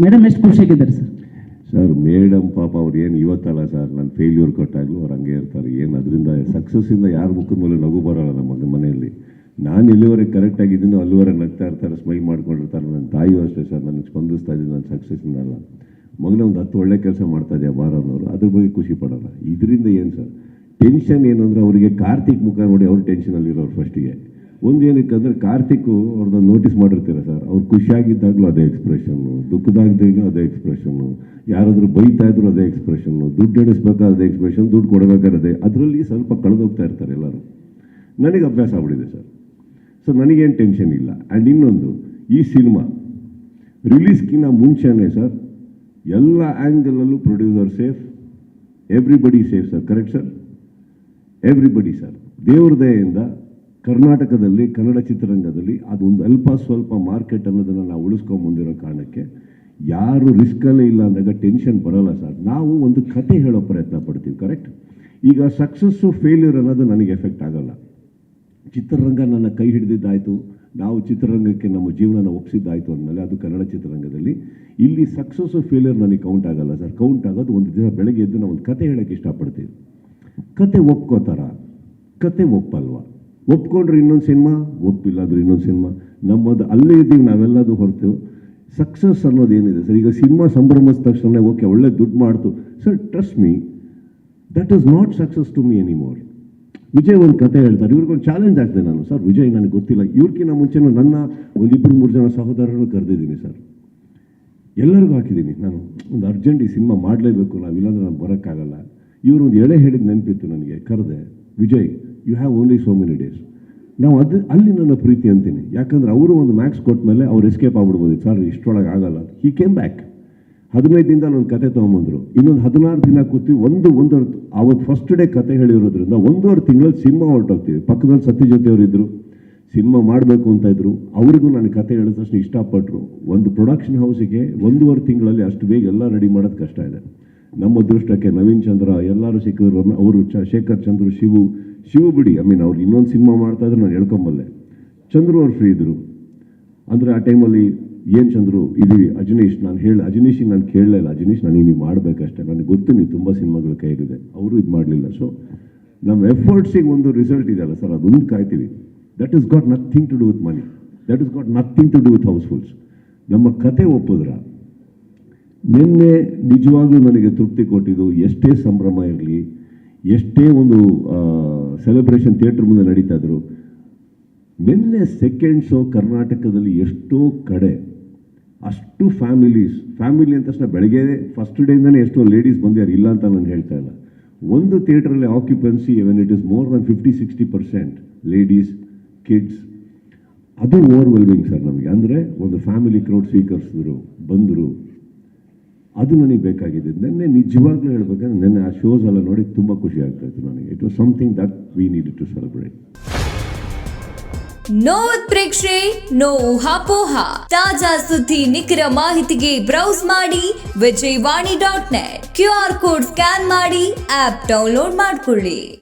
Madam ಎಷ್ಟು ಖುಷಿಯಾಗಿದ್ದಾರೆ sir? Sir madam ಪಾಪ ಅವ್ರು ಏನು ಇವತ್ತಲ್ಲ ಸರ್, ನಾನು ಫೇಲ್ಯೂರ್ ಕೊಟ್ಟಾಗಲೂ ಅವ್ರು ಹಂಗೆ ಇರ್ತಾರೆ. ಏನು ಅದರಿಂದ ಸಕ್ಸಸ್ಸಿಂದ ಯಾರ ಮುಖದ ಮೇಲೆ ನಗು ಬರೋಲ್ಲ ನಮ್ಮ ಮನೆಯಲ್ಲಿ. ನಾನು ಎಲ್ಲಿವರೆಗೆ ಕರೆಕ್ಟಾಗಿದ್ದೀನೋ ಅಲ್ಲಿವರೆಗೆ ನಗ್ತಾ ಇರ್ತಾರೆ, ಸ್ಮೈಲ್ ಮಾಡ್ಕೊಂಡಿರ್ತಾರೆ. ನನ್ನ ತಾಯಿಯೂ ಅಷ್ಟೇ ಸರ್, ನನಗೆ ಸ್ಪಂದಿಸ್ತಾ ಇದ್ದೀನಿ ನಾನು ಸಕ್ಸಸ್ಸಿಂದ ಅಲ್ಲ. ಮಗನ ಒಂದು 10 ಒಳ್ಳೆ ಕೆಲಸ ಮಾಡ್ತಾ ಇದೆಯಾ ಬಾರನ್ನೋರು, ಅದ್ರ ಬಗ್ಗೆ ಖುಷಿ ಪಡೋಲ್ಲ. ಇದರಿಂದ ಏನು ಸರ್ ಟೆನ್ಷನ್ ಏನು ಅಂದರೆ, ಅವರಿಗೆ ಕಾರ್ತಿಕ್ ಮುಖ ನೋಡಿ ಅವ್ರು ಟೆನ್ಷನಲ್ಲಿರೋರು ಫಸ್ಟಿಗೆ. ಒಂದು ಏನಕ್ಕೆ ಅಂದರೆ ಕಾರ್ತಿಕ್ಕು ಅವ್ರನ್ನ ನೋಟಿಸ್ ಮಾಡಿರ್ತೀರ ಸರ್, ಅವ್ರು ಖುಷಿಯಾಗಿದ್ದಾಗಲೂ ಅದೇ ಎಕ್ಸ್ಪ್ರೆಷನ್ನು, ದುಃಖದಾಗಿದ್ದಾಗಲೂ ಅದೇ ಎಕ್ಸ್ಪ್ರೆಷನ್ನು, ಯಾರಾದರೂ ಬೈತಾ ಇದ್ರು ಅದೇ ಎಕ್ಸ್ಪ್ರೆಷನ್ನು, ದುಡ್ಡು ಎಣಿಸ್ಬೇಕಾದ್ರೆ ಅದೇ ಎಕ್ಸ್ಪ್ರೆಷನ್, ದುಡ್ಡು ಕೊಡಬೇಕಾದ್ರೆ ಅದೇ. ಅದರಲ್ಲಿ ಸ್ವಲ್ಪ ಕಳೆದೋಗ್ತಾ ಇರ್ತಾರೆ ಎಲ್ಲರೂ. ನನಗೆ ಅಭ್ಯಾಸ ಆಗ್ಬಿಟ್ಟಿದೆ ಸರ್. ಸೊ ನನಗೇನು ಟೆನ್ಷನ್ ಇಲ್ಲ. ಆ್ಯಂಡ್ ಇನ್ನೊಂದು, ಈ ಸಿನಿಮಾ ರಿಲೀಸ್ಗಿಂತ ಮುಂಚೆನೇ ಸರ್ ಎಲ್ಲ ಆ್ಯಂಗಲಲ್ಲೂ producer safe, everybody safe sir. Correct sir? Everybody sir. ದೇವ್ರ ದಯೆಯಿಂದ ಕರ್ನಾಟಕದಲ್ಲಿ ಕನ್ನಡ ಚಿತ್ರರಂಗದಲ್ಲಿ ಅದೊಂದು ಅಲ್ಪ ಸ್ವಲ್ಪ ಮಾರ್ಕೆಟ್ ಅನ್ನೋದನ್ನು ನಾವು ಉಳಿಸ್ಕೊಂಬಂದಿರೋ ಕಾರಣಕ್ಕೆ ಯಾರು ರಿಸ್ಕಲ್ಲೇ ಇಲ್ಲ ಅಂದಾಗ ಟೆನ್ಷನ್ ಬರೋಲ್ಲ ಸರ್. ನಾವು ಒಂದು ಕತೆ ಹೇಳೋ ಪ್ರಯತ್ನ ಪಡ್ತೀವಿ. ಕರೆಕ್ಟ್? ಈಗ ಸಕ್ಸಸ್ಸು ಫೇಲ್ಯೂರ್ ಅನ್ನೋದು ನನಗೆ ಎಫೆಕ್ಟ್ ಆಗೋಲ್ಲ. ಚಿತ್ರರಂಗ ನನ್ನ ಕೈ ಹಿಡಿದಿದ್ದಾಯಿತು, ನಾವು ಚಿತ್ರರಂಗಕ್ಕೆ ನಮ್ಮ ಜೀವನನ ಒಪ್ಪಿಸಿದ್ದಾಯಿತು ಅಂದಮೇಲೆ ಅದು ಕನ್ನಡ ಚಿತ್ರರಂಗದಲ್ಲಿ. ಇಲ್ಲಿ ಸಕ್ಸಸ್ಸು ಫೇಲ್ಯೂರ್ ನನಗೆ ಕೌಂಟ್ ಆಗೋಲ್ಲ ಸರ್. ಕೌಂಟ್ ಆಗೋದು ಒಂದು ದಿನ ಬೆಳಗ್ಗೆ ಎದ್ದು ನಾವು ಒಂದು ಕತೆ ಹೇಳೋಕ್ಕೆ ಇಷ್ಟಪಡ್ತೀವಿ. ಕತೆ ಒಪ್ಕೋತಾರ, ಕತೆ ಒಪ್ಪಲ್ವ? ಒಪ್ಕೊಂಡ್ರೆ ಇನ್ನೊಂದು ಸಿನಿಮಾ, ಒಪ್ಪಿಲ್ಲ ಅಂದ್ರೆ ಇನ್ನೊಂದು ಸಿನಿಮಾ. ನಮ್ಮದು ಅಲ್ಲೇ ಇದ್ದೀವಿ ನಾವೆಲ್ಲದು ಹೊರತು ಸಕ್ಸಸ್ ಅನ್ನೋದು ಏನಿದೆ ಸರ್. ಈಗ ಸಿನಿಮಾ ಸಂಭ್ರಮಿಸಿದ ತಕ್ಷಣ ಓಕೆ ಒಳ್ಳೆ ದುಡ್ಡು ಮಾಡ್ತು sir, trust me that is not success to me anymore. Vijay ಒಂದು ಕತೆ ಹೇಳ್ತಾರೆ, ಇವ್ರಿಗೊಂದು ಚಾಲೆಂಜ್ ಆಗ್ತದೆ. ನಾನು ಸರ್ ವಿಜಯ್ ನನಗೆ ಗೊತ್ತಿಲ್ಲ, ಇವ್ರಿಗಿಂತ ಮುಂಚೆನೂ ನನ್ನ ಒಂದು 2-3 ಜನ ಸಹೋದರರು ಕರೆದಿದ್ದೀನಿ ಸರ್. ಎಲ್ಲರಿಗೂ ಹಾಕಿದ್ದೀನಿ ನಾನು, ಒಂದು ಅರ್ಜೆಂಟ್ ಈ ಸಿನಿಮಾ ಮಾಡಲೇಬೇಕು ನಾವಿಲ್ಲಾಂದ್ರೆ ನಾನು ಬರೋಕ್ಕಾಗಲ್ಲ. ಇವರು ಒಂದು ಎಳೆ ಹೇಳಿದ ನೆನಪಿತ್ತು ನನಗೆ, ಕರೆದೆ, Vijay you have only so many days. ನಾವು ಅಲ್ಲಿ ನನ್ನ ಪ್ರೀತಿ ಅಂತೀನಿ. ಯಾಕಂದರೆ ಅವರು ಒಂದು ಮ್ಯಾಕ್ಸ್ ಕೊಟ್ಟ ಮೇಲೆ ಅವ್ರು ಎಸ್ಕೇಪ್ ಆಗ್ಬಿಡ್ಬೋದು ಸರ್, ಇಷ್ಟರೊಳಗೆ ಆಗಲ್ಲ. He came back. 15 ದಿನದಲ್ಲಿ ಒಂದು ಕತೆ ತೊಗೊಂಬಂದರು. ಇನ್ನೊಂದು 16 ದಿನ ಕೂತೀವಿ. ಒಂದು ಅವತ್ತು ಫಸ್ಟ್ ಡೇ ಕತೆ ಹೇಳಿರೋದ್ರಿಂದ 1.5 ತಿಂಗಳಲ್ಲಿ ಸಿನಿಮಾ ಹೊರಟೋಗ್ತೀವಿ. ಪಕ್ಕದಲ್ಲಿ ಸತ್ಯ ಜೊತೆಯವರು ಇದ್ದರು, ಸಿನಿಮಾ ಮಾಡಬೇಕು ಅಂತ ಇದ್ದರು. ಅವ್ರಿಗೂ ನಾನು ಕತೆ ಹೇಳಿದ ತಕ್ಷಣ ಇಷ್ಟಪಟ್ಟರು. ಒಂದು ಪ್ರೊಡಕ್ಷನ್ ಹೌಸಿಗೆ 1.5 ತಿಂಗಳಲ್ಲಿ ಅಷ್ಟು ಬೇಗ ಎಲ್ಲ ರೆಡಿ ಮಾಡೋದು ಕಷ್ಟ ಇದೆ. ನಮ್ಮ ಅದೃಷ್ಟಕ್ಕೆ ನವೀನ್ ಚಂದ್ರ ಎಲ್ಲರೂ ಸಿಕ್ಕಿದ್ರು. ಅವರು ಶೇಖರ್ ಚಂದ್ರು, ಶಿವು ಬಿಡಿ, ಅವ್ರು ಇನ್ನೊಂದು ಸಿನಿಮಾ ಮಾಡ್ತಾಯಿದ್ರು, ನಾನು ಹೇಳ್ಕೊಂಬಲ್ಲೆ. ಚಂದ್ರು ಅವ್ರು ಫ್ರೀ ಇದ್ದರು ಅಂದರೆ ಆ ಟೈಮಲ್ಲಿ. ಏನು ಚಂದ್ರು ಇದೀವಿ, ಅಜನೀಶ್ ಅಜನೀಶಿಗೆ ನಾನು ಕೇಳಲೇ ಇಲ್ಲ. ಅಜನೀಶ್ ನನಗೆ ನೀವು ಮಾಡಬೇಕಷ್ಟೇ, ನನಗೆ ಗೊತ್ತು ನೀವು ತುಂಬ ಸಿನಿಮಾಗಳ ಕೈಲಿದೆ. ಅವರು ಇದು ಮಾಡಲಿಲ್ಲ. ಸೊ ನಮ್ಮ ಎಫರ್ಟ್ಸಿಗೆ ಒಂದು ರಿಸಲ್ಟ್ ಇದೆಯಲ್ಲ ಸರ್, ಅದೊಂದು ಕಾಯ್ತೀವಿ. That is got nothing to do with money, that is got nothing to do with housefuls. ನಮ್ಮ ಕತೆ ಒಪ್ಪಿದ್ರ ನಿನ್ನೆ ನಿಜವಾಗ್ಲೂ ನನಗೆ ತೃಪ್ತಿ ಕೊಟ್ಟಿದ್ದು. ಎಷ್ಟೇ ಸಂಭ್ರಮ ಇರಲಿ, ಎಷ್ಟೇ ಒಂದು ಸೆಲೆಬ್ರೇಷನ್ ಥಿಯೇಟ್ರ್ ಮುಂದೆ ನಡೀತಾ ಇದ್ರು, ನಿನ್ನೆ ಸೆಕೆಂಡ್ ಶೋ ಕರ್ನಾಟಕದಲ್ಲಿ ಎಷ್ಟೋ ಕಡೆ ಅಷ್ಟು ಫ್ಯಾಮಿಲಿ ಅಂತ ತಕ್ಷಣ ಬೆಳಗ್ಗೆ ಫಸ್ಟ್ ಡೇಯಿಂದನೇ ಎಷ್ಟೋ ಲೇಡೀಸ್ ಬಂದ್ಯಾರು, ಇಲ್ಲ ಅಂತ ನಾನು ಹೇಳ್ತಾ ಇಲ್ಲ. ಒಂದು ಥಿಯೇಟ್ರಲ್ಲಿ occupancy when it is more than 50-60% ladies, kids, ಅದು ಓವರ್ವೆಲ್ಮಿಂಗ್ ಸರ್ ನಮಗೆ. ಅಂದರೆ ಒಂದು ಫ್ಯಾಮಿಲಿ ಕ್ರೌಡ್ ಸ್ವೀಕರಿಸಿದ್ರು, ಬಂದರು, ಅದು ನನಗೆ ಬೇಕಾಗಿದೆ. ನಿನ್ನೆ ನಿಜವಾಗ್ಲೂ ಹೇಳ್ಬೇಕಂದ್ರೆ ನಿನ್ನೆ ಆ ಶೋಸ್ ಎಲ್ಲ ನೋಡಿ ತುಂಬ ಖುಷಿ ಆಗ್ತಾ ಇತ್ತು ನನಗೆ. It was something that we needed to celebrate. No ಉತ್ಪ್ರೇಕ್ಷೆ, ನೋ ಊಹಾಪೋಹ. ತಾಜಾ ಸುದ್ದಿ, ನಿಖರ ಮಾಹಿತಿಗೆ ಬ್ರೌಸ್ ಮಾಡಿ ವಿಜಯವಾಣಿ.net. QR ಕೋಡ್ ಸ್ಕ್ಯಾನ್ ಮಾಡಿ ಆಪ್ ಡೌನ್ಲೋಡ್ ಮಾಡಿಕೊಳ್ಳಿ.